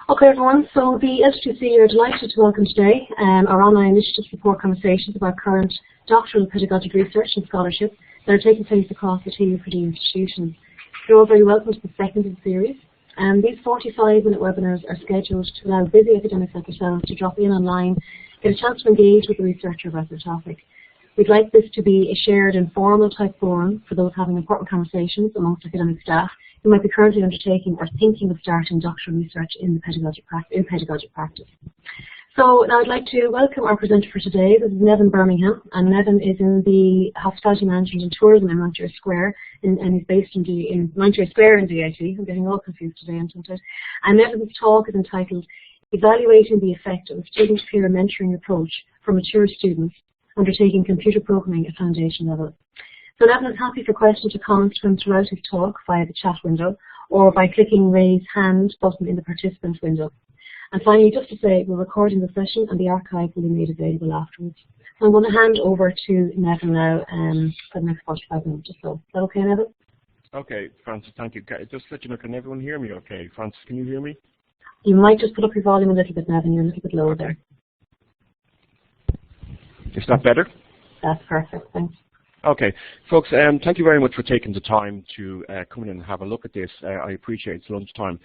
Okay, everyone. So the LTC are delighted to welcome today our online initiative support conversations about current doctoral and pedagogic research and scholarship that are taking place across the TU Purdue institutions. You're all very welcome to the second in the series. These 45-minute webinars are scheduled to allow busy academics like yourselves to drop in online, get a chance to engage with the researcher about their topic. We'd like this to be a shared, informal type forum for those having important conversations amongst academic staff who might be currently undertaking or thinking of starting doctoral research in pedagogic practice. So now I'd like to welcome our presenter for today. This is Nevan Bermingham, and Nevan is in the Hospitality Management and Tourism in Mountjoy Square, and he's based in Mountjoy Square in DIT. I'm getting all confused today, I'm tempted. And Nevan's talk is entitled Evaluating the Effect of a Student-Peer Mentoring Approach for Mature Students Undertaking Computer Programming at Foundation Level. So Nevan is happy for questions or comments from throughout his talk via the chat window or by clicking Raise Hand button in the participants window. And finally, just to say, we're recording the session and the archive will be made available afterwards. So I'm going to hand over to Nevan now for the next 45 minutes or so. Is that okay, Nevan? Okay, Francis, thank you. Just to let you know, can everyone hear me okay? Francis, can you hear me? You might just put up your volume a little bit, Nevan. You're a little bit lower there. Is that better? That's perfect, thanks. Okay, folks, thank you very much for taking the time to come in and have a look at this. I appreciate it's lunchtime.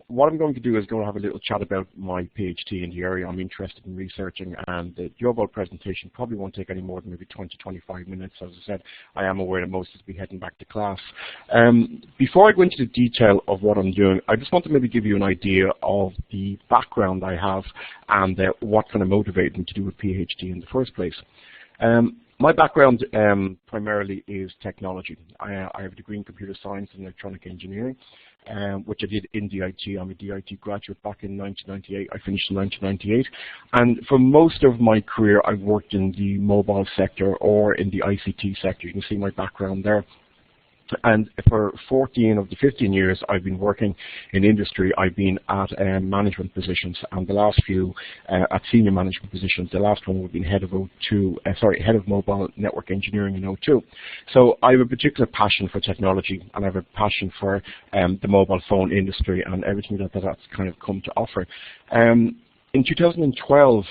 What I'm going to do is go and have a little chat about my PhD in the area I'm interested in researching, and the overall presentation probably won't take any more than maybe 20-25 minutes. As I said, I am aware that most of us will be heading back to class. Before I go into the detail of what I'm doing, I just want to maybe give you an idea of the background I have and what kind of motivated me to do a PhD in the first place. My background primarily is technology. I have a degree in computer science and electronic engineering, which I did in DIT. I'm a DIT graduate back in 1998. I finished in 1998. And for most of my career, I've worked in the mobile sector or in the ICT sector. You can see my background there. And for 14 of the 15 years I've been working in industry, I've been at management positions, and the last few at senior management positions. The last one would be head of head of mobile network engineering in O2. So I have a particular passion for technology, and I have a passion for the mobile phone industry and everything that's kind of come to offer. In 2012,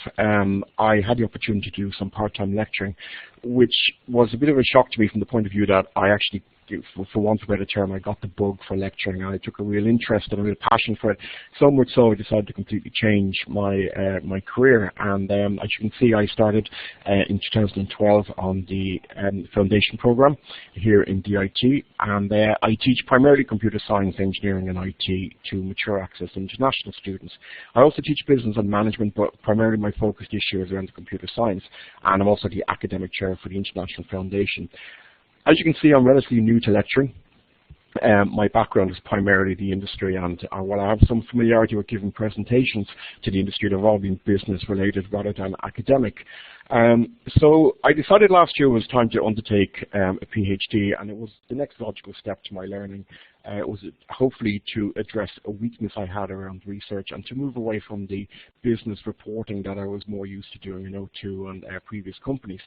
I had the opportunity to do some part-time lecturing, which was a bit of a shock to me from the point of view that I actually, for want of a better term, I got the bug for lecturing. I took a real interest and a real passion for it, so much so I decided to completely change my my career. And as you can see, I started in 2012 on the foundation program here in DIT, and I teach primarily computer science, engineering and IT to mature access international students. I also teach business and management, but primarily my focus this year is around the computer science, and I'm also the academic chair for the International Foundation. As you can see, I'm relatively new to lecturing. My background is primarily the industry, and while I have some familiarity with giving presentations to the industry, they've all been business related rather than academic. So I decided last year was time to undertake a PhD, and it was the next logical step to my learning. It was hopefully to address a weakness I had around research and to move away from the business reporting that I was more used to doing in O2 and previous companies.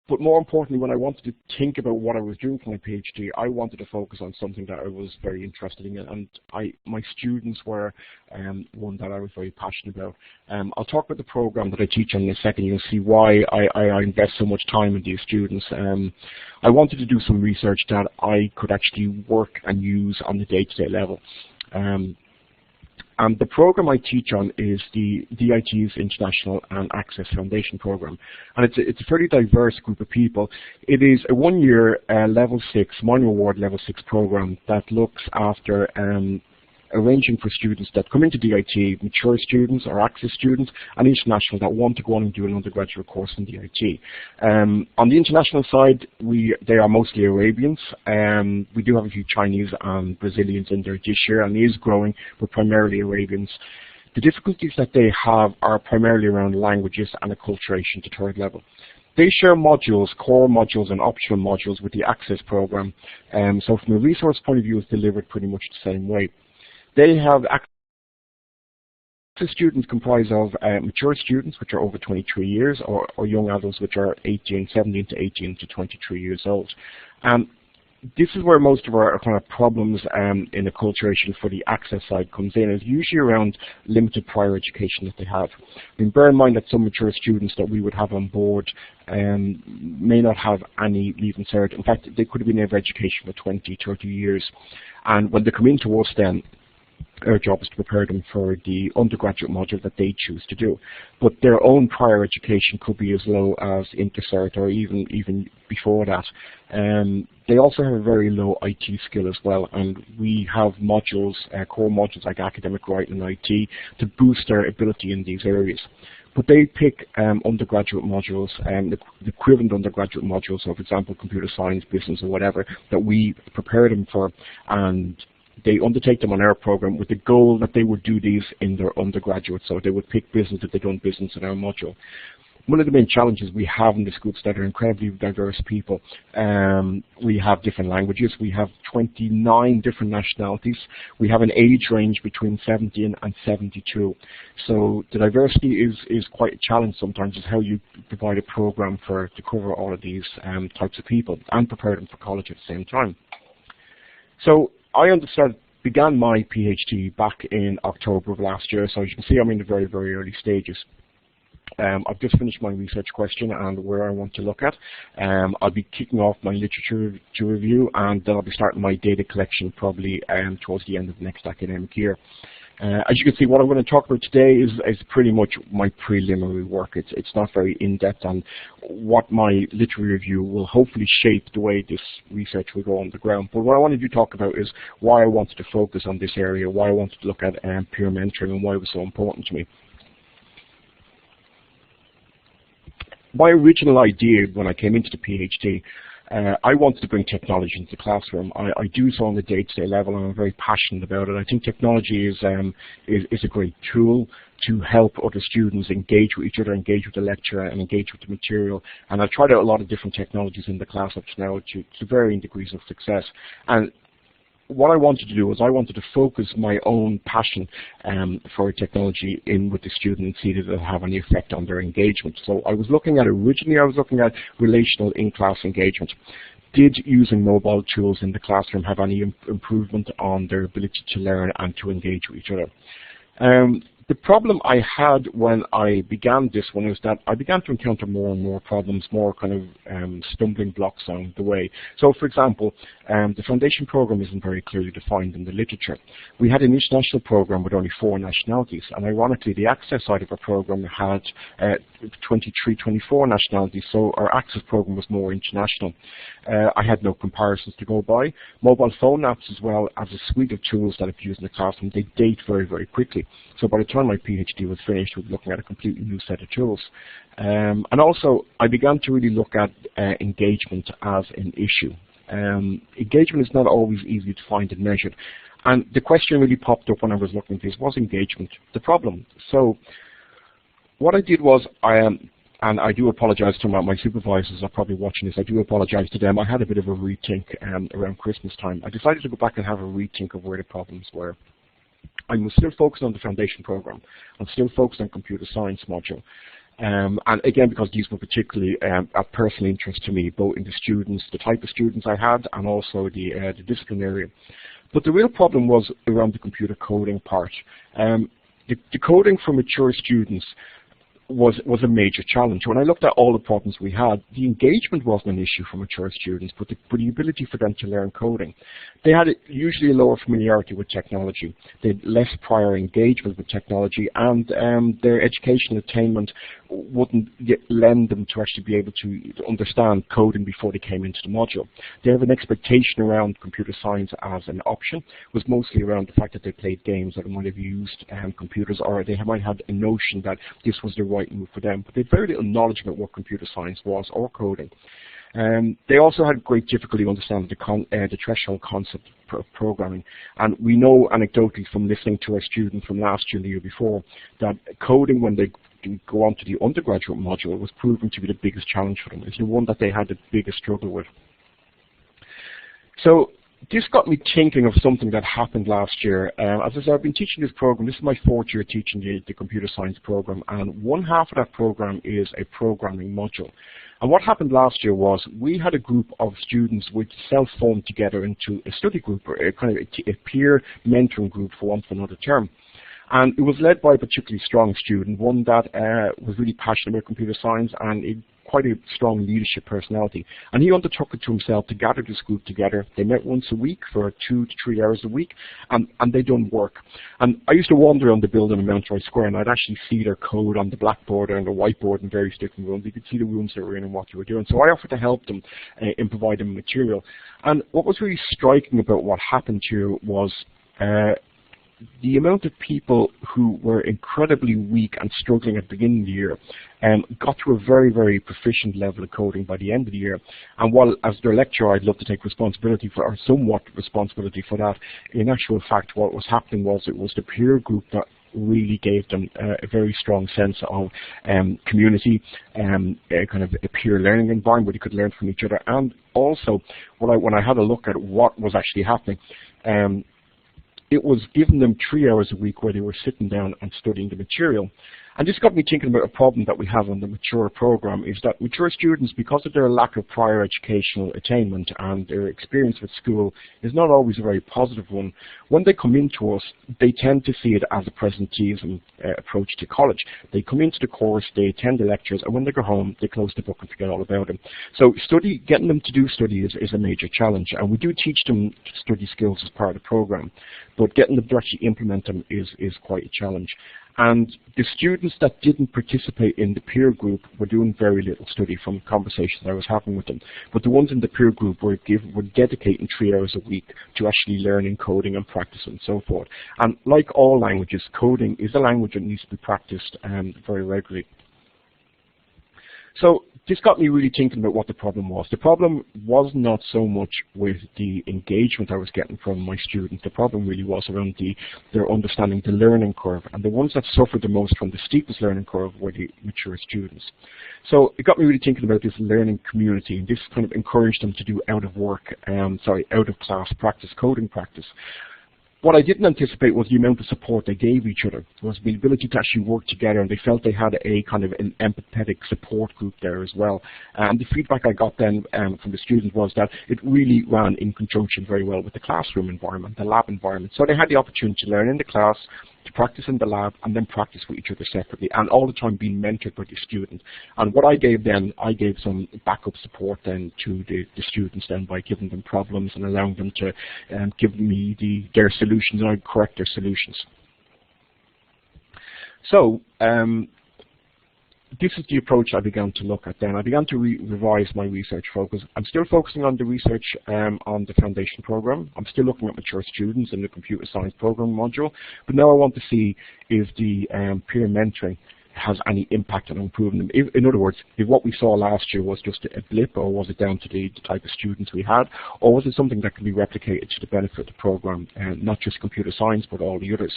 But more importantly, when I wanted to think about what I was doing for my PhD, I wanted to focus on something that I was very interested in, and my students were one that I was very passionate about. I'll talk about the program that I teach on in a second. You'll see why I invest so much time in these students. I wanted to do some research that I could actually work and use on the day-to-day level. And the program I teach on is the DIT's International and Access Foundation program. And it's a fairly diverse group of people. It is a one-year level 6, minor award level 6 program that looks after arranging for students that come into DIT, mature students or access students, and international that want to go on and do an undergraduate course in DIT. On the international side, they are mostly Arabians. We do have a few Chinese and Brazilians in there this year, and it is growing, but primarily Arabians. The difficulties that they have are primarily around languages and acculturation to third level. They share modules, core modules and optional modules with the Access program. So from a resource point of view, it's delivered pretty much the same way. They have access students comprised of mature students, which are over 23 years, or young adults, which are 17 to 18 to 23 years old. this is where most of our kind of problems in acculturation for the access side comes in. It's usually around limited prior education that they have. I mean, bear in mind that some mature students that we would have on board may not have any leaving cert. In fact, they could have been out of education for 20, 30 years. And when they come into us then, our job is to prepare them for the undergraduate module that they choose to do. But their own prior education could be as low as intercert or even before that. They also have a very low IT skill as well, and we have modules, core modules like academic writing and IT, to boost their ability in these areas. But they pick undergraduate modules, the equivalent undergraduate modules, so for example computer science, business or whatever, that we prepare them for, and they undertake them on our program with the goal that they would do these in their undergraduate, so they would pick business if they've done business in our module. One of the main challenges we have in the schools that are incredibly diverse people. We have different languages. We have 29 different nationalities. We have an age range between 17 and 72. So the diversity is quite a challenge sometimes, is how you provide a program to cover all of these types of people and prepare them for college at the same time. So I began my PhD back in October of last year, so as you can see I'm in the very, very early stages. I've just finished my research question and where I want to look at. I'll be kicking off my literature review, and then I'll be starting my data collection probably towards the end of the next academic year. As you can see, what I'm going to talk about today is pretty much my preliminary work. It's not very in-depth, and what my literary review will hopefully shape the way this research will go on the ground. But what I wanted to talk about is why I wanted to focus on this area, why I wanted to look at peer mentoring, and why it was so important to me. My original idea when I came into the PhD, I wanted to bring technology into the classroom. I do so on the day-to-day level, and I'm very passionate about it. I think technology is a great tool to help other students engage with each other, engage with the lecturer, and engage with the material. And I've tried out a lot of different technologies in the class up to now to varying degrees of success. And what I wanted to do was I wanted to focus my own passion for technology in with the student and see that it have any effect on their engagement. So originally I was looking at relational in-class engagement. Did using mobile tools in the classroom have any improvement on their ability to learn and to engage with each other? The problem I had when I began this one is that I began to encounter more and more problems, more kind of stumbling blocks on the way. So, for example, the foundation program isn't very clearly defined in the literature. We had an international program with only 4 nationalities, and ironically, the access side of our program had 23, 24 nationalities, so our access program was more international. I had no comparisons to go by. Mobile phone apps, as well as a suite of tools that I've used in the classroom, they date very, very quickly. So by the time my PhD was finished, we were looking at a completely new set of tools. And also, I began to really look at engagement as an issue. Engagement is not always easy to find and measured. And the question really popped up when I was looking at this: was engagement the problem? So what I did was, and I do apologize to my supervisors are probably watching this, I do apologize to them. I had a bit of a rethink around Christmas time. I decided to go back and have a rethink of where the problems were. I was still focused on the foundation program. I'm still focused on computer science module. And again, because these were particularly of personal interest to me, both in the students, the type of students I had, and also the discipline area. But the real problem was around the computer coding part. The coding for mature students was a major challenge. When I looked at all the problems we had, the engagement wasn't an issue for mature students, but the ability for them to learn coding. They had usually a lower familiarity with technology. They had less prior engagement with technology, and their educational attainment wouldn't lend them to actually be able to understand coding before they came into the module. They have an expectation around computer science as an option, was mostly around the fact that they played games, or they might have used computers, or they might have had a notion that this was the right move for them, but they had very little knowledge about what computer science was or coding. They also had great difficulty understanding the threshold concept of programming. And we know anecdotally from listening to our students from last year and the year before that coding, when they go on to the undergraduate module, was proven to be the biggest challenge for them. It's the one that they had the biggest struggle with. So this got me thinking of something that happened last year. As I said, I've been teaching this program. This is my 4th year teaching the computer science program, and one half of that program is a programming module. And what happened last year was we had a group of students which self-formed together into a study group, or a kind of a peer mentoring group, for want of another term. And it was led by a particularly strong student, one that was really passionate about computer science and quite a strong leadership personality. And he undertook it to himself to gather this group together. They met once a week for 2 to 3 hours a week, and they done work. And I used to wander on the building in Mount Roy Square, and I'd actually see their code on the blackboard and the whiteboard in various different rooms. You could see the rooms they were in and what they were doing. So I offered to help them in providing material. And what was really striking about what happened here was the amount of people who were incredibly weak and struggling at the beginning of the year got to a very, very proficient level of coding by the end of the year. And while as their lecturer I'd love to take responsibility for, or somewhat responsibility for that, in actual fact what was happening was it was the peer group that really gave them a very strong sense of community, a kind of a peer learning environment where they could learn from each other. And also, when I had a look at what was actually happening, it was giving them 3 hours a week where they were sitting down and studying the material. And this got me thinking about a problem that we have on the mature program, is that mature students, because of their lack of prior educational attainment and their experience with school is not always a very positive one, when they come into us, they tend to see it as a presenteeism approach to college. They come into the course, they attend the lectures, and when they go home, they close the book and forget all about it. So getting them to do study is a major challenge, and we do teach them study skills as part of the program, but getting them to actually implement them is quite a challenge. And the students that didn't participate in the peer group were doing very little study from conversations I was having with them. But the ones in the peer group were dedicating 3 hours a week to actually learning coding and practice and so forth. And like all languages, coding is a language that needs to be practiced very regularly. So this got me really thinking about what the problem was. The problem was not so much with the engagement I was getting from my students. The problem really was around their understanding the learning curve. And the ones that suffered the most from the steepest learning curve were the mature students. So it got me really thinking about this learning community, and this kind of encouraged them to do out of class practice, coding practice. What I didn't anticipate was the amount of support they gave each other. It was the ability to actually work together, and they felt they had a kind of an empathetic support group there as well. And the feedback I got then from the students was that it really ran in conjunction very well with the classroom environment, the lab environment. So they had the opportunity to learn in the class, to practice in the lab, and then practice with each other separately, and all the time being mentored by the student. And what I gave then, I gave some backup support then to the students then by giving them problems and allowing them to give me their solutions, and I'd correct their solutions. So this is the approach I began to look at then. I began to revise my research focus. I'm still focusing on the research on the foundation program. I'm still looking at mature students in the computer science program module. But now I want to see if the peer mentoring has any impact on improving them. In other words, if what we saw last year was just a blip, or was it down to the type of students we had, or was it something that can be replicated to the benefit of the program, not just computer science, but all the others?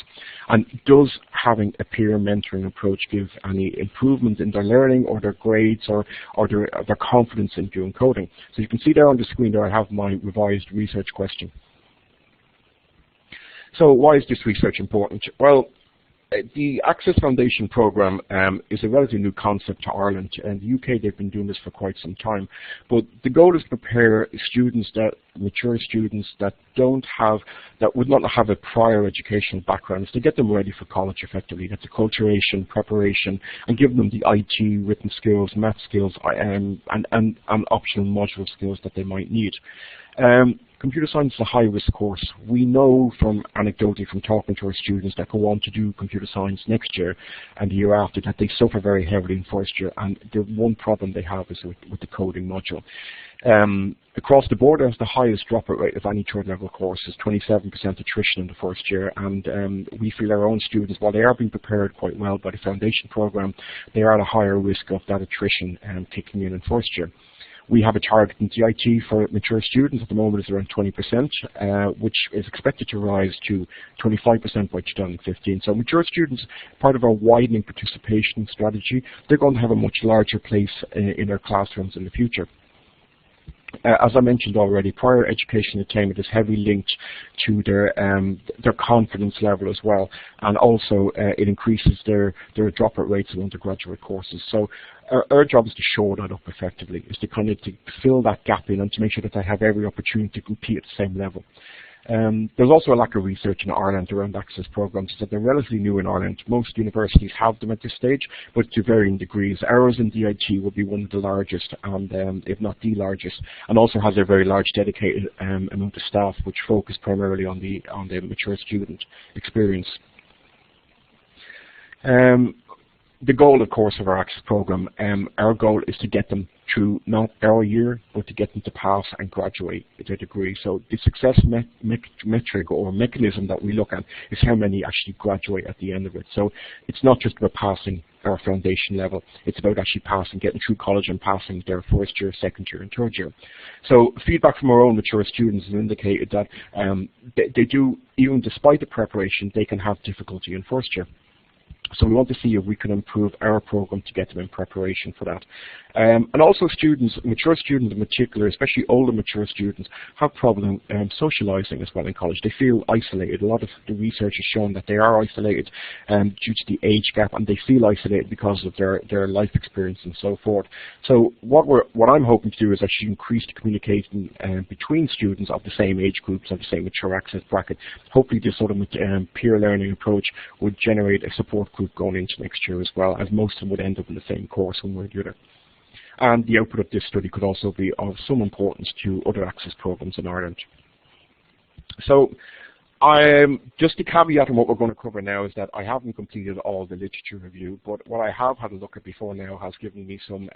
And does having a peer mentoring approach give any improvement in their learning, or their grades, or their confidence in doing coding? So you can see there on the screen there I have my revised research question. So why is this research important? Well, the Access Foundation program is a relatively new concept to Ireland. In the UK, they've been doing this for quite some time. But the goal is to prepare students, mature students that would not have a prior educational background, is to get them ready for college effectively. That's acculturation, preparation, and give them the IT, written skills, math skills, and optional module skills that they might need. Computer science is a high-risk course. We know anecdotally from talking to our students that go on to do computer science next year and the year after that they suffer very heavily in first year, and the one problem they have is with the coding module. Across the board, there's the highest dropout rate of any third-level course, is 27% attrition in the first year, and we feel our own students, while they are being prepared quite well by the foundation program, they are at a higher risk of that attrition kicking in first year. We have a target in DIT for mature students at the moment is around 20%, which is expected to rise to 25% by 2015. So mature students, part of our widening participation strategy, they're going to have a much larger place in our classrooms in the future. As I mentioned already, prior education attainment is heavily linked to their confidence level as well, and also it increases their dropout rates of undergraduate courses. So our job is to shore that up effectively, is to kind of to fill that gap in and to make sure that they have every opportunity to compete at the same level. There's also a lack of research in Ireland around access programs, that they're relatively new in Ireland. Most universities have them at this stage, but to varying degrees. Ours in DIT will be one of the largest, and if not the largest, and also has a very large dedicated amount of staff which focus primarily on the mature student experience. The goal, of course, of our access program, our goal is to get them through not our year, but to get them to pass and graduate with their degree. So the success metric or mechanism that we look at is how many actually graduate at the end of it. So it's not just about passing our foundation level, it's about actually passing, getting through college and passing their first year, second year and third year. So feedback from our own mature students has indicated that they do, even despite the preparation, they can have difficulty in first year. So we want to see if we can improve our program to get them in preparation for that. And also students, mature students in particular, especially older mature students, have problem socializing as well in college. They feel isolated. A lot of the research has shown that they are isolated due to the age gap, and they feel isolated because of their life experience and so forth. So what I'm hoping to do is actually increase the communication between students of the same age groups, of the same mature access bracket. Hopefully this sort of peer learning approach would generate a support group going into next year as well, as most of them would end up in the same course one way or the other. And the output of this study could also be of some importance to other access programs in Ireland. So just a caveat on what we're going to cover now is that I haven't completed all the literature review, but what I have had a look at before now has given me some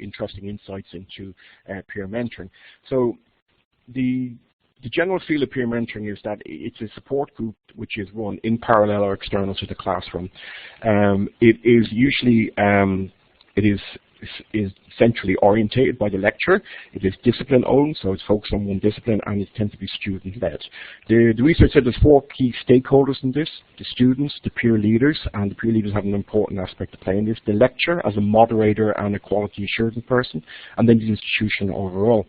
interesting insights into peer mentoring. So the general field of peer mentoring is that it's a support group which is run in parallel or external to the classroom. It is usually is centrally orientated by the lecturer. It is discipline owned, so it's focused on one discipline, and it tends to be student led. The research said there's 4 key stakeholders in this: the students, the peer leaders, and the peer leaders have an important aspect to play in this, the lecturer as a moderator and a quality assurance person, and then the institution overall.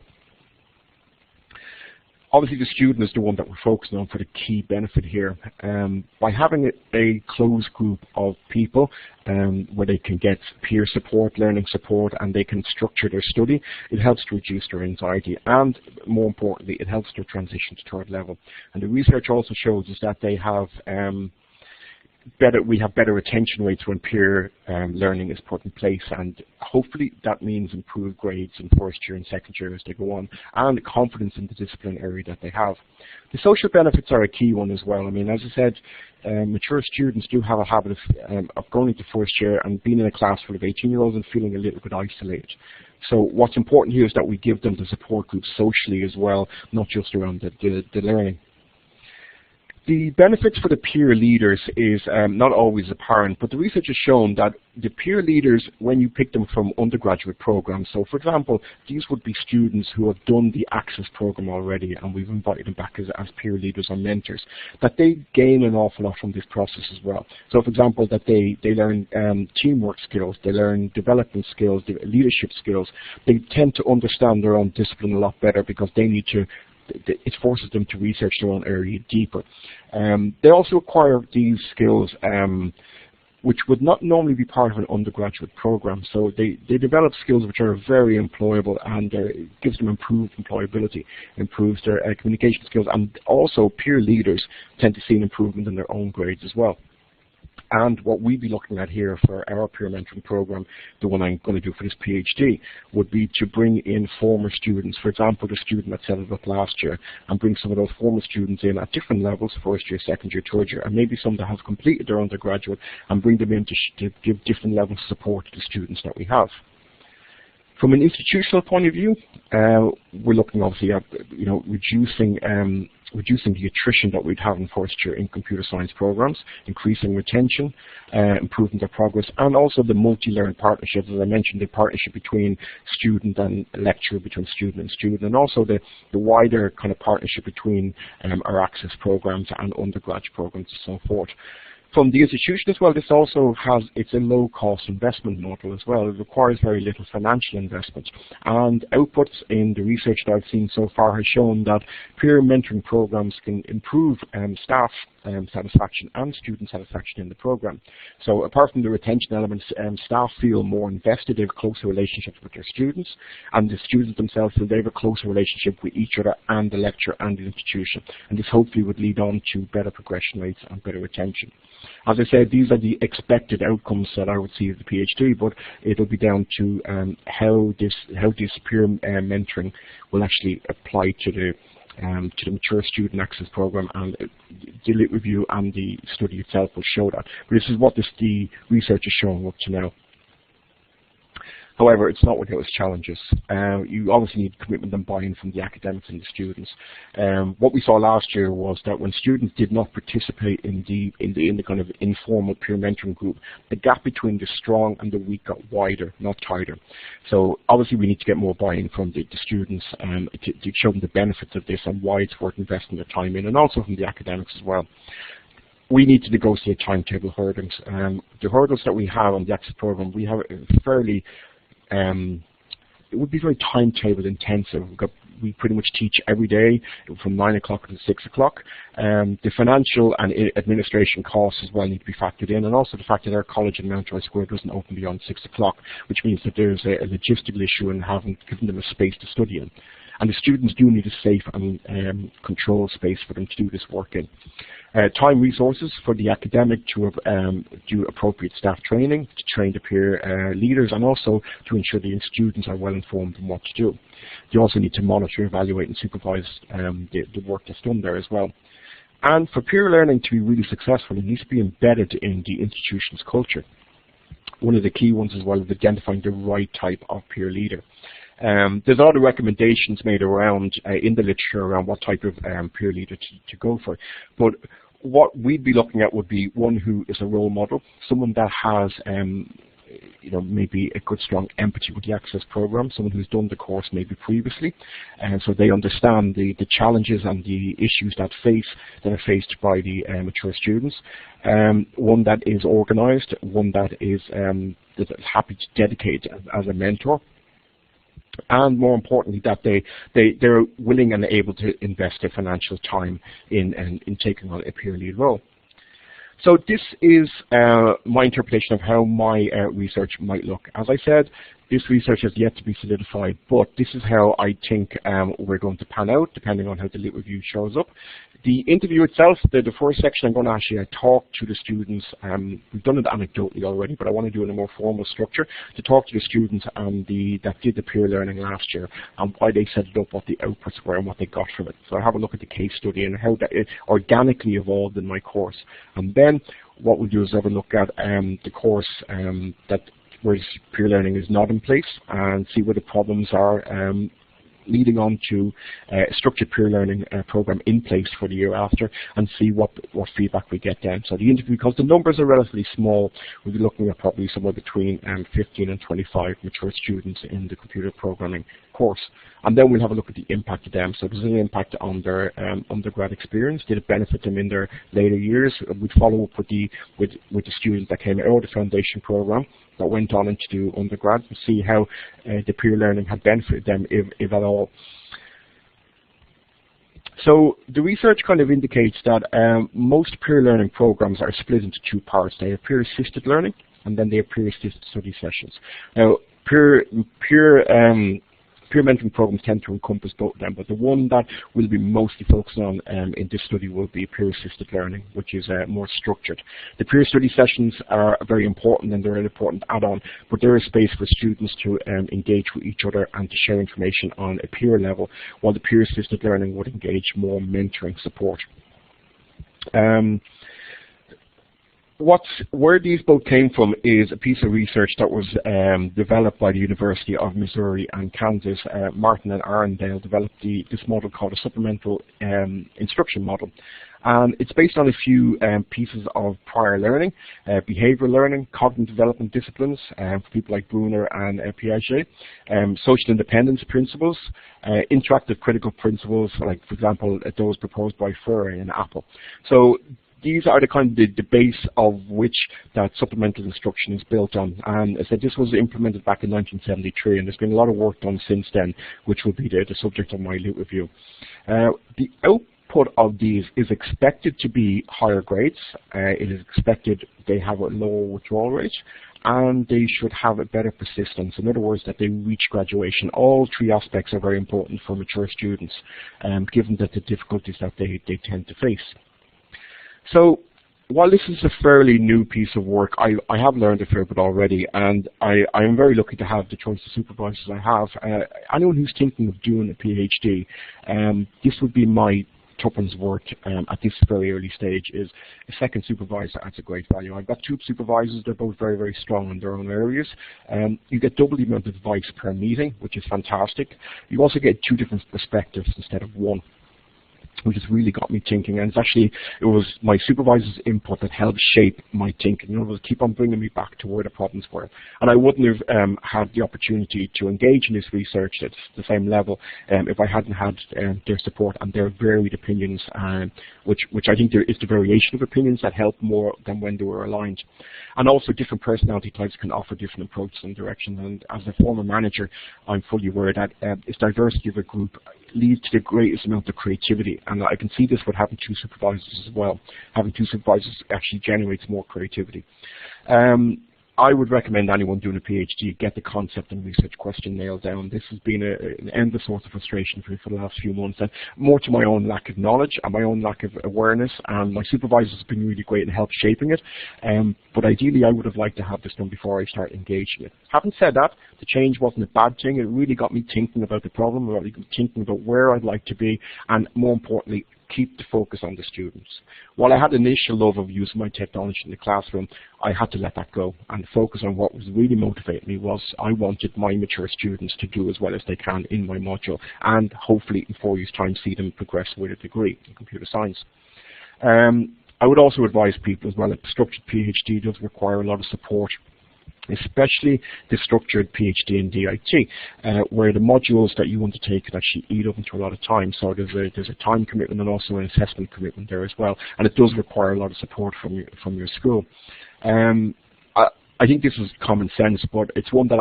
Obviously, the student is the one that we're focusing on for the key benefit here. By having a closed group of people where they can get peer support, learning support, and they can structure their study, it helps to reduce their anxiety, and more importantly, it helps their transition to third level. And the research also shows us that they have we have better retention rates when peer learning is put in place, and hopefully that means improved grades in first year and second year as they go on, and confidence in the discipline area that they have. The social benefits are a key one as well. I mean, as I said, mature students do have a habit of going into first year and being in a class full of 18-year-olds and feeling a little bit isolated. So what's important here is that we give them the support group socially as well, not just around the learning. The benefits for the peer leaders is not always apparent, but the research has shown that the peer leaders, when you pick them from undergraduate programs, so for example, these would be students who have done the access program already, and we've invited them back as peer leaders or mentors, that they gain an awful lot from this process as well. So for example, that they learn teamwork skills, they learn development skills, leadership skills. They tend to understand their own discipline a lot better because they need to it forces them to research their own area deeper. They also acquire these skills which would not normally be part of an undergraduate program. So they develop skills which are very employable, and it gives them improved employability, improves their communication skills, and also peer leaders tend to see an improvement in their own grades as well. And what we'd be looking at here for our peer mentoring program, the one I'm going to do for this PhD, would be to bring in former students. For example, the student that set it up last year, and bring some of those former students in at different levels, first year, second year, third year, and maybe some that have completed their undergraduate, and bring them in to give different levels of support to the students that we have. From an institutional point of view, we're looking obviously at reducing the attrition that we'd have in first year in computer science programs, increasing retention, improving their progress, and also the multi-learn partnerships. As I mentioned, the partnership between student and lecturer, between student and student, and also the wider kind of partnership between our access programs and undergraduate programs and so forth. From the institution as well, this also it's a low-cost investment model as well. It requires very little financial investment. And outputs in the research that I've seen so far has shown that peer mentoring programs can improve staff satisfaction and student satisfaction in the program. So apart from the retention elements, staff feel more invested, they have closer relationships with their students, and the students themselves feel they have a closer relationship with each other and the lecturer and the institution. And this hopefully would lead on to better progression rates and better retention. As I said, these are the expected outcomes that I would see as a PhD, but it'll be down to how this peer mentoring will actually apply to the Mature Student Access Programme, and the lit review and the study itself will show that. But this is what the research is showing up to now. However, it's not without its challenges. You obviously need commitment and buy-in from the academics and the students. What we saw last year was that when students did not participate in the kind of informal peer mentoring group, the gap between the strong and the weak got wider, not tighter. So obviously we need to get more buy-in from the students to show them the benefits of this and why it's worth investing the time in, and also from the academics as well. We need to negotiate timetable hurdles. The hurdles that we have on the Access Programme, we have a fairly it would be very timetable intensive. We pretty much teach every day from 9 o'clock to 6 o'clock. The financial and administration costs as well need to be factored in, and also the fact that our college in Mountjoy Square doesn't open beyond 6 o'clock, which means that there's a logistical issue in having given them a space to study in. And the students do need a safe and controlled space for them to do this work in. Time resources for the academic to do appropriate staff training, to train the peer leaders, and also to ensure the students are well informed on what to do. You also need to monitor, evaluate and supervise the work that's done there as well. And for peer learning to be really successful, it needs to be embedded in the institution's culture. One of the key ones as well is identifying the right type of peer leader. There's a lot of recommendations made around in the literature around what type of peer leader to go for. But what we'd be looking at would be one who is a role model, someone that has maybe a good strong empathy with the Access Programme, someone who's done the course maybe previously, and so they understand the challenges and the issues that are faced by the mature students. One that is organised, one that is happy to dedicate as a mentor. And more importantly, that they're willing and able to invest their financial time in taking on a peer lead role. So this is my interpretation of how my research might look. As I said, this research has yet to be solidified, but this is how I think we're going to pan out, depending on how the lit review shows up. The interview itself, the first section, I'm going to actually talk to the students. We've done it anecdotally already, but I want to do it in a more formal structure to talk to the students that did the peer learning last year and why they set it up, what the outputs were and what they got from it. So I have a look at the case study and how that organically evolved in my course. And then what we'll do is have a look at the course where peer learning is not in place and see where the problems are, leading on to a structured peer learning program in place for the year after, and see what feedback we get then. So the interview, because the numbers are relatively small, we'll be looking at probably somewhere between 15 and 25 mature students in the computer programming course. And then we'll have a look at the impact of them. So does it impact on their undergrad experience? Did it benefit them in their later years? We'd follow up with the students that came out of the foundation program that went on into do undergrad and see how the peer learning had benefited them, if at all. So the research kind of indicates that most peer learning programs are split into two parts. They have peer-assisted learning, and then they have peer-assisted study sessions. Now, peer mentoring programs tend to encompass both of them, but the one that we'll be mostly focusing on in this study will be peer-assisted learning, which is more structured. The peer study sessions are very important, and they're an important add-on, but there is space for students to engage with each other and to share information on a peer level, while the peer-assisted learning would engage more mentoring support. Where these both came from is a piece of research that was developed by the University of Missouri and Kansas. Martin and Arndale developed this model called a supplemental instruction model. And it's based on a few pieces of prior learning, behavioral learning, cognitive development disciplines for people like Bruner and Piaget, social independence principles, interactive critical principles, like, for example, those proposed by Furey and Apple. So these are the kind of the base of which that supplemental instruction is built on. And as I said, this was implemented back in 1973, and there's been a lot of work done since then, which will be the subject of my little review. The output of these is expected to be higher grades. It is expected they have a lower withdrawal rate, and they should have a better persistence. In other words, that they reach graduation. All three aspects are very important for mature students, given that the difficulties that they tend to face. So while this is a fairly new piece of work, I have learned a fair bit already, and I am very lucky to have the choice of supervisors I have. Anyone who's thinking of doing a PhD, this would be my tuppence worth at this very early stage. Is a second supervisor adds a great value. I've got two supervisors, they're both very, very strong in their own areas. You get double the amount of advice per meeting, which is fantastic. You also get two different perspectives instead of one, which has really got me thinking. And it was my supervisor's input that helped shape my thinking. It was keep on bringing me back to where the problems were. And I wouldn't have had the opportunity to engage in this research at the same level if I hadn't had their support and their varied opinions, which I think there is the variation of opinions that help more than when they were aligned. And also different personality types can offer different approaches and directions. And as a former manager, I'm fully aware that this diversity of a group leads to the greatest amount of creativity, and I can see this with having two supervisors as well. Having two supervisors actually generates more creativity. I would recommend anyone doing a PhD get the concept and research question nailed down. This has been an endless source of frustration for me for the last few months, and more to my own lack of knowledge and my own lack of awareness, and my supervisors have been really great in help shaping it, but ideally I would have liked to have this done before I start engaging it. Having said that, the change wasn't a bad thing. It really got me thinking about the problem, thinking about where I'd like to be, and more importantly, keep the focus on the students. While I had an initial love of using my technology in the classroom, I had to let that go and focus on what was really motivating me was I wanted my mature students to do as well as they can in my module, and hopefully in 4 years' time see them progress with a degree in computer science. I would also advise people as well that structured PhD does require a lot of support, especially the structured PhD in DIT, where the modules that you want to take can actually eat up into a lot of time. So there's a time commitment and also an assessment commitment there as well, and it does require a lot of support from your school. I think this is common sense, but it's one that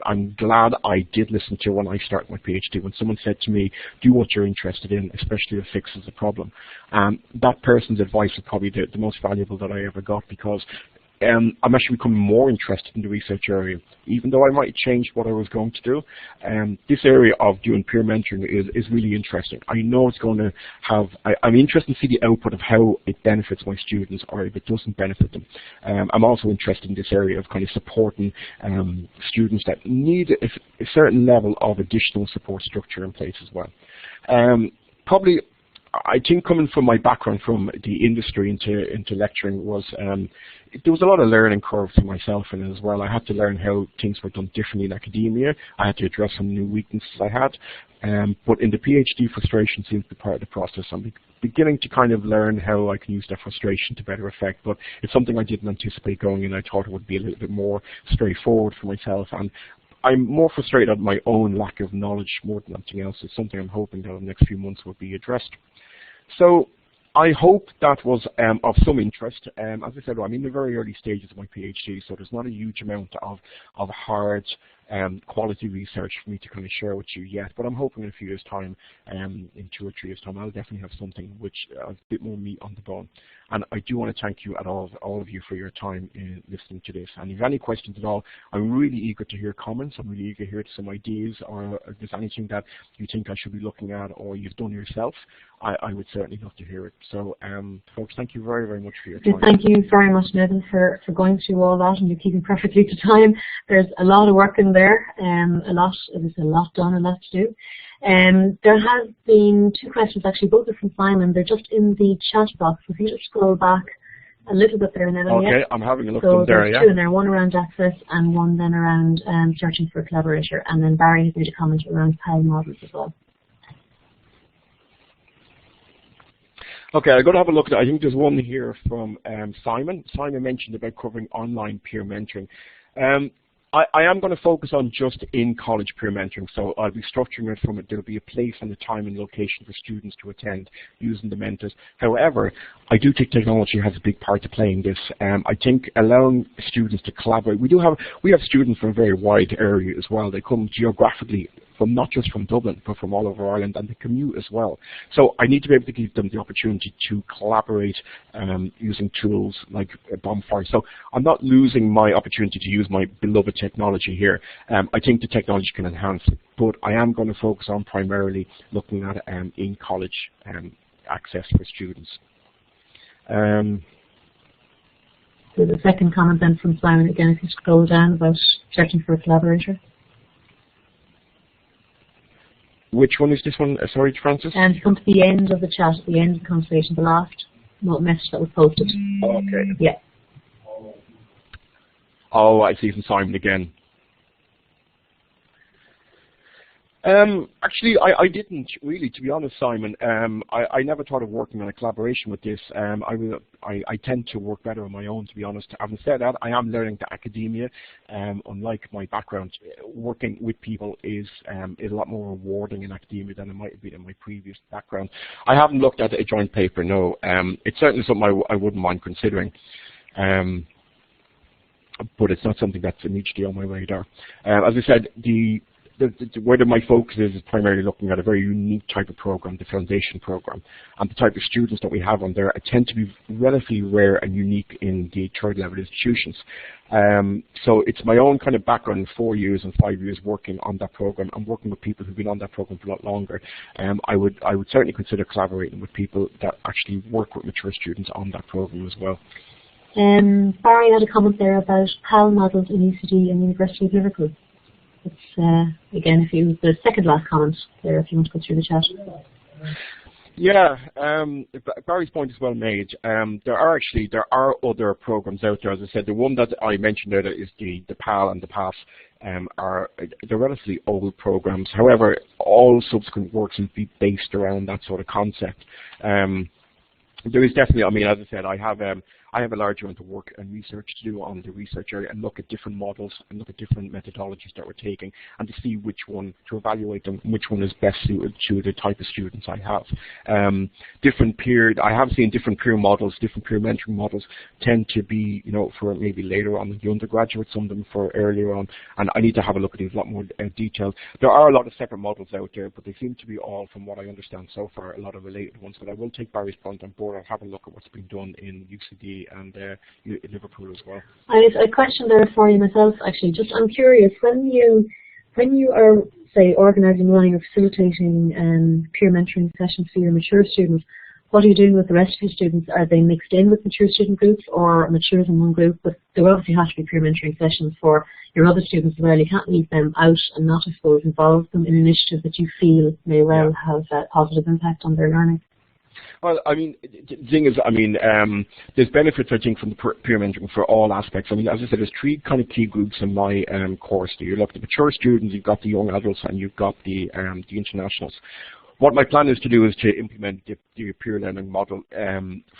I'm glad I did listen to when I started my PhD. When someone said to me, do what you're interested in, especially if it fixes the problem. That person's advice was probably the most valuable that I ever got, because I'm actually becoming more interested in the research area. Even though I might change what I was going to do, this area of doing peer mentoring is really interesting. I know it's going to have, I'm interested to see the output of how it benefits my students or if it doesn't benefit them. I'm also interested in this area of kind of supporting students that need a certain level of additional support structure in place as well. Probably, I think coming from my background from the industry into lecturing was, there was a lot of learning curve for myself in it as well. I had to learn how things were done differently in academia. I had to address some new weaknesses I had. But in the PhD, frustration seems to be part of the process. I'm beginning to kind of learn how I can use that frustration to better effect, but it's something I didn't anticipate going in. I thought it would be a little bit more straightforward for myself, and I'm more frustrated at my own lack of knowledge more than anything else. It's something I'm hoping that in the next few months will be addressed. So I hope that was of some interest. As I said, I'm in the very early stages of my PhD, so there's not a huge amount of hard quality research for me to kind of share with you yet, but I'm hoping in a few years' time, in 2 or 3 years' time, I'll definitely have something which has a bit more meat on the bone. And I do want to thank you all of you for your time in listening to this. And if you have any questions at all, I'm really eager to hear comments. I'm really eager to hear some ideas, or if there's anything that you think I should be looking at or you've done yourself, I would certainly love to hear it. So, folks, thank you very, very much for your time. Thank you very much, Nevan, for going through all that, and you're keeping perfectly to time. There's a lot of work in there, there's a lot done and a lot to do. There have been 2 questions, actually, both are from Simon. They're just in the chat box. If you just scroll back a little bit there, Nevan. Okay, yeah? I'm having a look so in there, there's 2 in there, one around access and one then around searching for a collaborator. And then Barry has made a comment around PAL models as well. Okay, I'm going to have a look at it. I think there's one here from Simon. Simon mentioned about covering online peer mentoring. I am going to focus on just in-college peer mentoring, so I'll be structuring it from it. There'll be a place and a time and location for students to attend using the mentors. However, I do think technology has a big part to play in this. I think allowing students to collaborate. We have students from a very wide area as well. They come geographically from not just from Dublin, but from all over Ireland, and they commute as well. So I need to be able to give them the opportunity to collaborate using tools like Bonfire. So I'm not losing my opportunity to use my beloved technology here. I think the technology can enhance it, but I am going to focus on primarily looking at in-college access for students. So the second comment then from Simon, again, if you scroll down about searching for a collaborator. Which one is this one? Sorry, Francis? And come to the end of the chat, at the end of the conversation, the last message that was posted. Okay. Yeah. Oh, I see from Simon again. Actually, I didn't really, to be honest, Simon. I never thought of working on a collaboration with this. I tend to work better on my own, to be honest. Having said that, I am learning the academia. Unlike my background, working with people is a lot more rewarding in academia than it might have been in my previous background. I haven't looked at a joint paper, no. It's certainly something I wouldn't mind considering. But it's not something that's immediately on my radar. As I said, where my focus is primarily looking at a very unique type of program, the foundation program, and the type of students that we have on there tend to be relatively rare and unique in the third level institutions. So it's my own kind of background, 4 years and 5 years working on that program and working with people who've been on that program for a lot longer. I would certainly consider collaborating with people that actually work with mature students on that program as well. Barry had a comment there about PAL models in UCD and University of Liverpool. It's, again, the second last comment there, if you want to go through the chat. Yeah, Barry's point is well made. There are other programs out there. As I said, the one that I mentioned there is the PAL and the PAS. They're relatively old programs. However, all subsequent works will be based around that sort of concept. There is definitely, I mean, as I said, I have a large amount of work and research to do on the research area and look at different models and look at different methodologies that we're taking and to see which one, to evaluate them, which one is best suited to the type of students I have. I have seen different peer models, different peer mentoring models tend to be, for maybe later on in the undergraduate, some of them for earlier on, and I need to have a look at these a lot more detailed. There are a lot of separate models out there, but they seem to be all, from what I understand so far, a lot of related ones, but I will take Barry's point on board. I'll have a look at what's been done in UCD and Liverpool as well. I have a question there for you myself, actually. I'm curious, when you are, say, organising, running or facilitating peer mentoring sessions for your mature students, what are you doing with the rest of your students? Are they mixed in with mature student groups or matures in one group? But there obviously has to be peer mentoring sessions for your other students as well. You can't leave them out and not, I suppose, involve them in initiatives that you feel may well have a positive impact on their learning. Well, I mean, the thing is, there's benefits, I think, from the peer mentoring for all aspects. I mean, as I said, there's three kind of key groups in my course. You look at the mature students, you've got the young adults, and you've got the internationals. What my plan is to do is to implement the peer learning model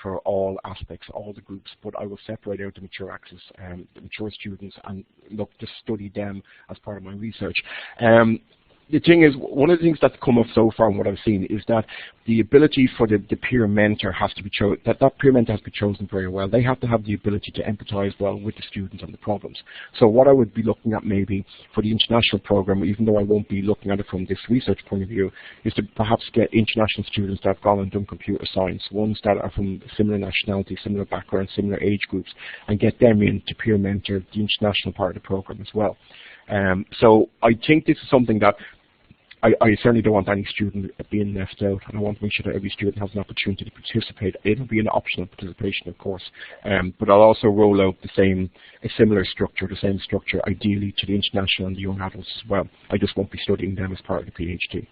for all aspects, all the groups, but I will separate out the mature access, the mature students, and look to study them as part of my research. The thing is, one of the things that's come up so far and what I've seen is that the ability for the peer mentor has to be chosen, that peer mentor has to be chosen very well. They have to have the ability to empathize well with the students and the problems. So what I would be looking at maybe for the international program, even though I won't be looking at it from this research point of view, is to perhaps get international students that have gone and done computer science, ones that are from similar nationality, similar background, similar age groups, and get them in to peer mentor the international part of the program as well. So I think this is something that I certainly don't want any student being left out, and I want to make sure that every student has an opportunity to participate. It'll be an optional participation, of course, but I'll also roll out a similar structure, the same structure, ideally to the international and the young adults as well. I just won't be studying them as part of the PhD.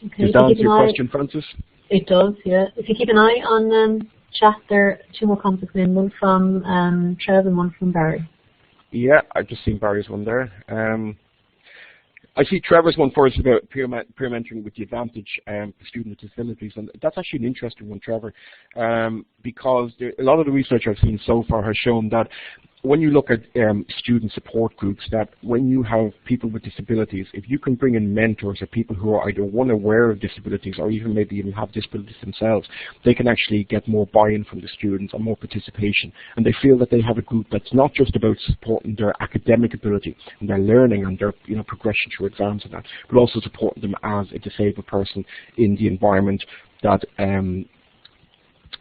Okay, does that answer your question, Francis? It does, yeah. If you keep an eye on chat, there are two more comments in, one from Trev and one from Barry. Yeah, I've just seen Barry's one there. I see Trevor's one first about peer mentoring with the advantage for students with disabilities, and that's actually an interesting one, Trevor, because a lot of the research I've seen so far has shown that when you look at student support groups, that when you have people with disabilities, if you can bring in mentors or people who are either one, aware of disabilities or even maybe even have disabilities themselves, they can actually get more buy-in from the students and more participation. And they feel that they have a group that's not just about supporting their academic ability and their learning and their progression through exams and that, but also supporting them as a disabled person in the environment that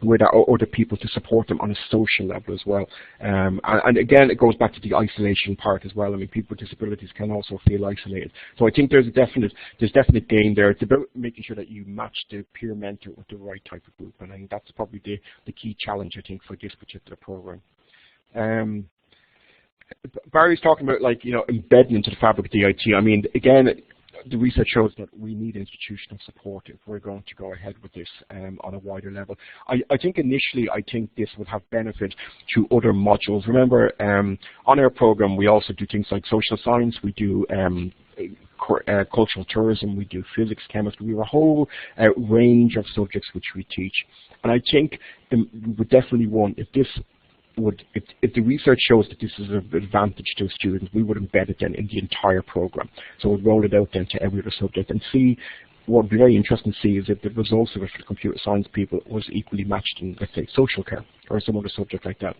where there are other people to support them on a social level as well. And again, it goes back to the isolation part as well. I mean, people with disabilities can also feel isolated. So I think there's definite gain there. It's about making sure that you match the peer mentor with the right type of group, and I think that's probably the key challenge, I think, for this particular program. Barry's talking about, like, embedding into the fabric of the IT. I mean, again, the research shows that we need institutional support if we're going to go ahead with this on a wider level. I think initially, this would have benefit to other modules. Remember, on our program, we also do things like social science, we do cultural tourism, we do physics, chemistry, we have a whole range of subjects which we teach. And I think we would definitely want, if the research shows that this is an advantage to students, we would embed it then in the entire program. So we'd roll it out then to every other subject and see. What would be very interesting to see is if the results of it for the computer science people was equally matched in, let's say, social care or some other subject like that.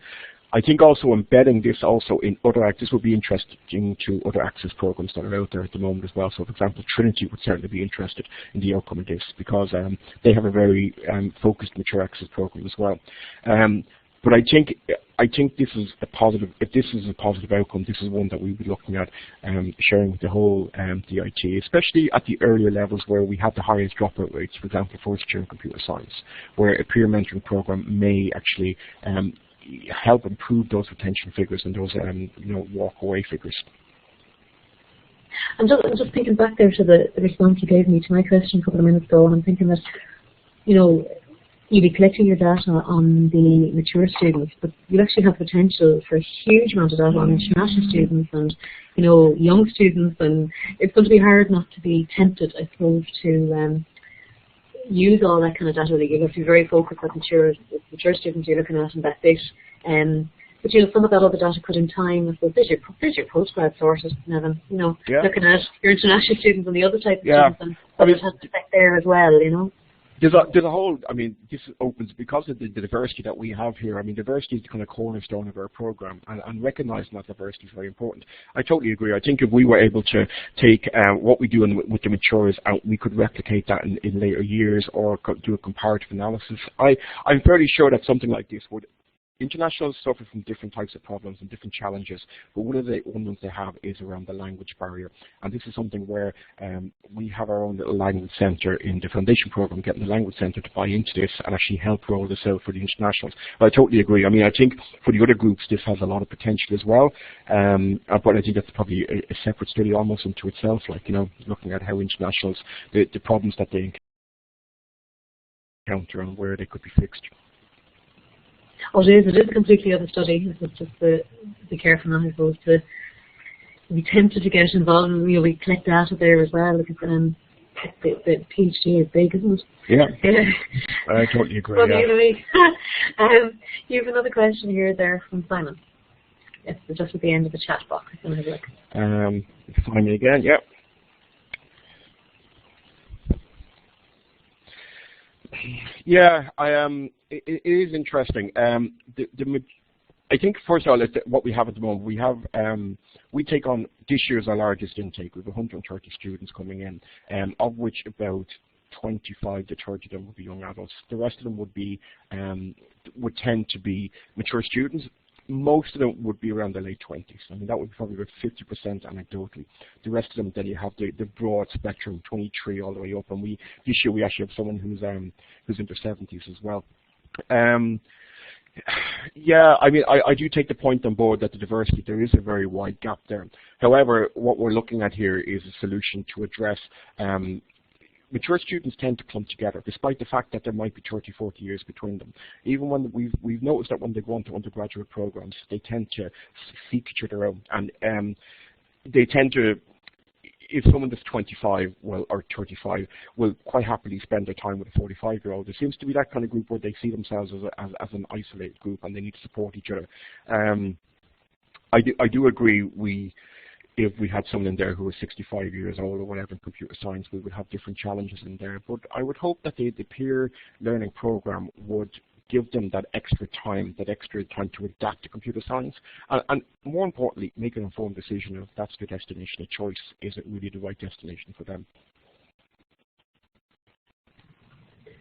I think also embedding this also in other, this would be interesting to other access programs that are out there at the moment as well. So, for example, Trinity would certainly be interested in the outcome of this because they have a very focused mature access program as well. But I think this is a positive. If this is a positive outcome, this is one that we'll be looking at sharing with the whole DIT, especially at the earlier levels where we have the highest dropout rates. For example, first year in computer science, where a peer mentoring program may actually help improve those retention figures and those walk away figures. I'm just thinking back there to the response you gave me to my question a couple of minutes ago, and I'm thinking that you'll be collecting your data on the mature students, but you actually have potential for a huge amount of data on international students and, young students, and it's going to be hard not to be tempted, I suppose, to use all that kind of data. You have to be very focused on mature students you're looking at in that bit. But some of that other data could in time, I suppose, there's your postgrad sorted, Nevan, looking at your international students and the other type of students, and what it has to affect there as well, There's a whole, this opens, because of the diversity that we have here, diversity is the kind of cornerstone of our program, and recognizing that diversity is very important. I totally agree. I think if we were able to take what we do with the maturers out, we could replicate that in later years or do a comparative analysis. I'm fairly sure that something like this would. Internationals suffer from different types of problems and different challenges, but one of the ones they have is around the language barrier. And this is something where we have our own little language centre in the foundation program, getting the language centre to buy into this and actually help roll this out for the internationals. But I totally agree. I think for the other groups, this has a lot of potential as well. But I think that's probably a separate study almost into itself, looking at how internationals, the problems that they encounter and where they could be fixed. Oh, it is a completely other study. It's just to be careful now, I suppose, to be tempted to get involved, and we collect data there as well, because the PhD is big, isn't it? Yeah. I totally agree. You have another question here there from Simon. Yes, just at the end of the chat box. I'm going to have a look. Find me again, yep. Yeah, it is interesting. I think first of all, what we have at the moment, we take on, this year's our largest intake. We have 130 students coming in, of which about 25 to 30 of them would be young adults. The rest of them would tend to be mature students. Most of them would be around the late 20s. That would be probably about 50% anecdotally. The rest of them, then you have the broad spectrum, 23 all the way up. And this year we actually have someone who's in their 70s as well. Yeah, I do take the point on board that the diversity, there is a very wide gap there. However, what we're looking at here is a solution to address mature students tend to clump together, despite the fact that there might be 30, 40 years between them. Even when we've noticed that when they go into undergraduate programs, they tend to seek each other out, and they tend to, if someone that's 25, or 35, will quite happily spend their time with a 45-year-old. There seems to be that kind of group where they see themselves as an isolated group, and they need to support each other. I do agree. If we had someone in there who was 65 years old or whatever in computer science, we would have different challenges in there. But I would hope that the peer learning program would give them that extra time to adapt to computer science, and more importantly, make an informed decision if that's the destination of choice. Is it really the right destination for them?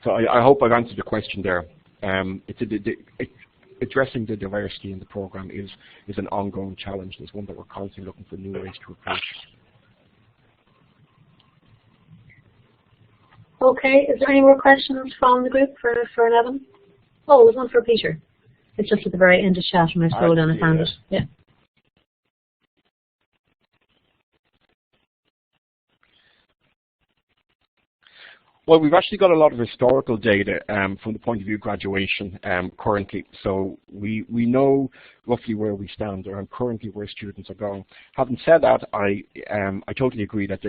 So I hope I've answered the question there. Addressing the diversity in the program is an ongoing challenge. It's one that we're constantly looking for new ways to approach. Okay, is there any more questions from the group for Nevan? Oh, there's one for Peter. It's just at the very end of chat when I scroll down and found it. Yeah. Well, we've actually got a lot of historical data from the point of view of graduation currently. So we know roughly where we stand, or currently where students are going. Having said that, I totally agree that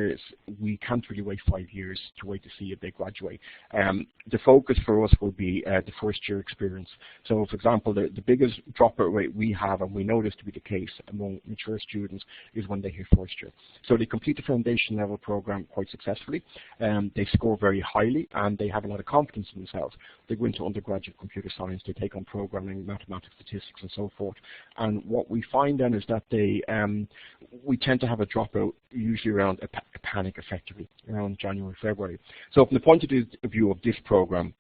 we can't really wait 5 years to wait to see if they graduate. The focus for us will be the first year experience. So, for example, the biggest dropout rate we have, and we know this to be the case among mature students, is when they hit first year. So they complete the foundation level program quite successfully. They score very highly, and they have a lot of confidence in themselves. They go into undergraduate computer science, they take on programming, mathematics, statistics, and so forth. And what we find then is that we tend to have a dropout usually around a panic, effectively, around January, February. So from the point of view of this program,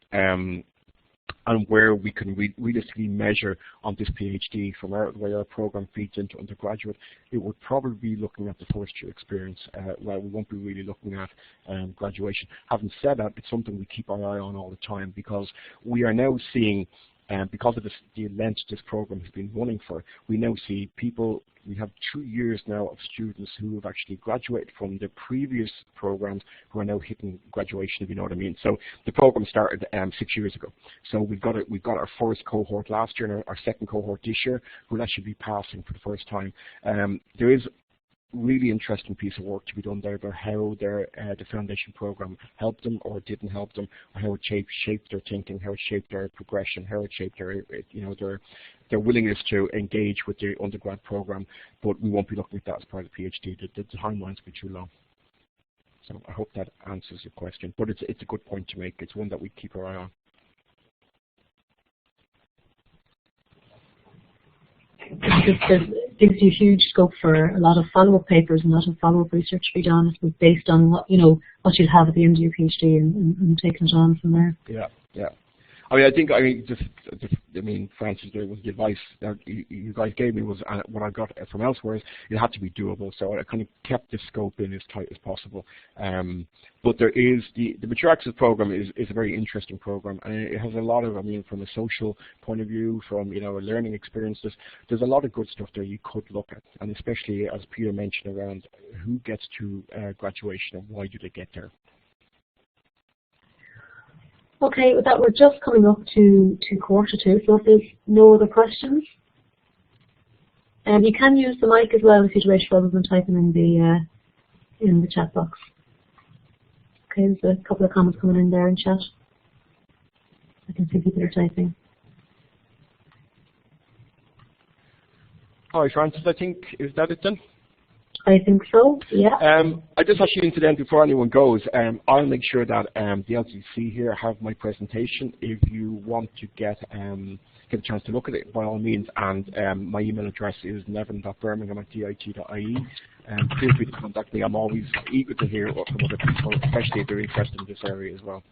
and where we can realistically measure on this PhD from the way our program feeds into undergraduate, it would probably be looking at the first year experience, while we won't be really looking at graduation. Having said that, it's something we keep our eye on all the time, because we are now seeing, because of the length this program has been running for, we now see people. We have 2 years now of students who have actually graduated from the previous programs who are now hitting graduation, if you know what I mean. So the program started 6 years ago. So we've got our first cohort last year and our second cohort this year who will actually be passing for the first time. There is really interesting piece of work to be done there about how the foundation program helped them or didn't help them, or how it shaped their thinking, how it shaped their progression, how it shaped their willingness to engage with the undergrad program. But we won't be looking at that as part of the PhD. The timelines will be too long. So I hope that answers your question. But it's a good point to make. It's one that we keep our eye on. It gives you huge scope for a lot of follow-up papers and a lot of follow-up research to be done based on what you'll have at the end of your PhD and taking it on from there. Yeah. Francis, there was the advice that you guys gave me was what I got from elsewhere is it had to be doable. So I kind of kept the scope in as tight as possible. But there is the Mature Access program is a very interesting program, and it has a lot of, from a social point of view, from a learning experience. There's a lot of good stuff there you could look at, and especially as Peter mentioned around who gets to graduation and why do they get there. Okay, with that, we're just coming up to 2:45, so if there's no other questions, you can use the mic as well if you wish, rather than typing in the chat box. Okay, there's a couple of comments coming in there in chat. I can see people are typing. Hi, Francis. I think, is that it then? I think so, yeah. I just actually, incident before anyone goes, I'll make sure that the LCC here have my presentation. If you want to get a chance to look at it, by all means, and my email address is nevan.bermingham@dit.ie. Feel free to contact me. I'm always eager to hear from other people, especially if they're interested in this area as well.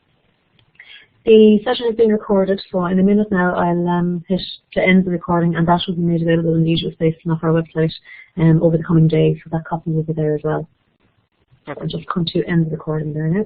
The session is being recorded, so in a minute now I'll hit to end the recording, and that will be made available in Leisure Space and off our website over the coming days, so that copy will be there as well. I'm just going to end the recording there now.